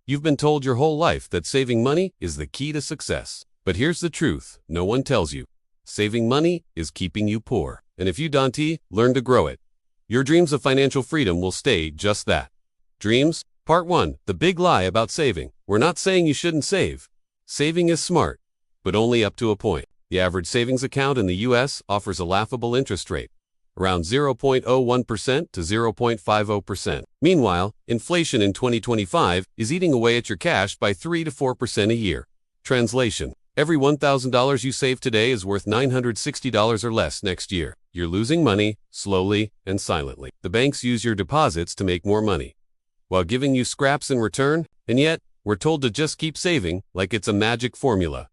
You've been told your whole life that saving money is the key to success. But here's the truth no one tells you. Saving money is keeping you poor. And if you don't learn to grow it, your dreams of financial freedom will stay just that. Dreams. Part 1. The big lie about saving. We're not saying you shouldn't save. Saving is smart, but only up to a point. The average savings account in the U.S. offers a laughable interest rate, around 0.01% to 0.50%. Meanwhile, inflation in 2025 is eating away at your cash by 3 to 4% a year. Translation: every $1,000 you save today is worth $960 or less next year. You're losing money, slowly and silently. The banks use your deposits to make more money, while giving you scraps in return, and yet, we're told to just keep saving like it's a magic formula.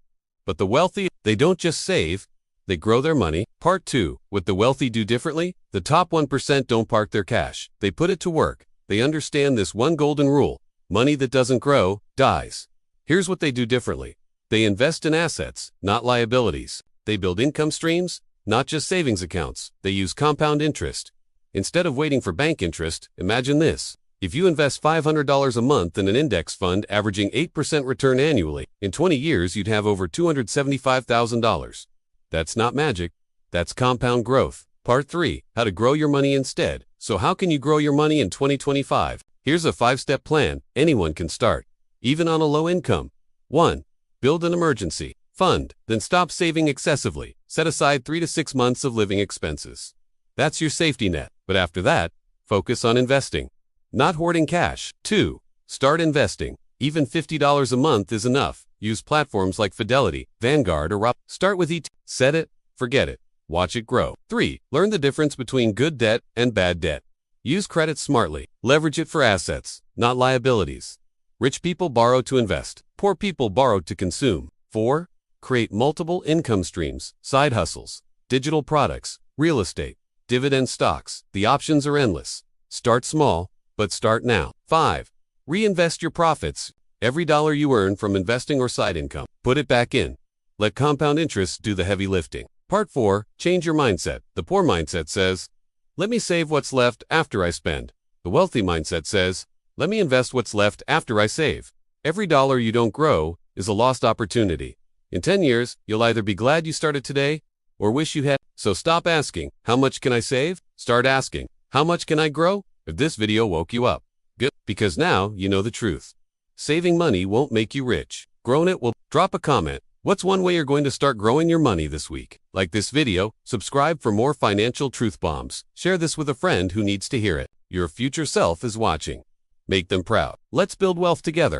But the wealthy, they don't just save, they grow their money. Part 2. What the wealthy do differently? The top 1% don't park their cash. They put it to work. They understand this one golden rule: money that doesn't grow, dies. Here's what they do differently. They invest in assets, not liabilities. They build income streams, not just savings accounts. They use compound interest. Instead of waiting for bank interest, imagine this. If you invest $500 a month in an index fund averaging 8% return annually, in 20 years you'd have over $275,000. That's not magic. That's compound growth. Part 3. How to grow your money instead. So how can you grow your money in 2025? Here's a 5-step plan anyone can start, even on a low income. 1. Build an emergency fund. Then stop saving excessively. Set aside 3 to 6 months of living expenses. That's your safety net. But after that, focus on investing, not hoarding cash. 2. Start investing. Even $50 a month is enough. Use platforms like Fidelity, Vanguard, or Roth. Start with ET. Set it, forget it. Watch it grow. 3. Learn the difference between good debt and bad debt. Use credit smartly. Leverage it for assets, not liabilities. Rich people borrow to invest. Poor people borrow to consume. 4. Create multiple income streams, side hustles, digital products, real estate, dividend stocks. The options are endless. Start small, but start now. 5. Reinvest your profits. Every dollar you earn from investing or side income, put it back in. Let compound interest do the heavy lifting. Part 4. Change your mindset. The poor mindset says, let me save what's left after I spend. The wealthy mindset says, let me invest what's left after I save. Every dollar you don't grow is a lost opportunity. In 10 years, you'll either be glad you started today or wish you had. So stop asking, how much can I save? Start asking, how much can I grow? If this video woke you up, good, because now you know the truth. Saving money won't make you rich. Growing it will. Drop a comment. What's one way you're going to start growing your money this week? Like this video, subscribe for more financial truth bombs. Share this with a friend who needs to hear it. Your future self is watching. Make them proud. Let's build wealth together.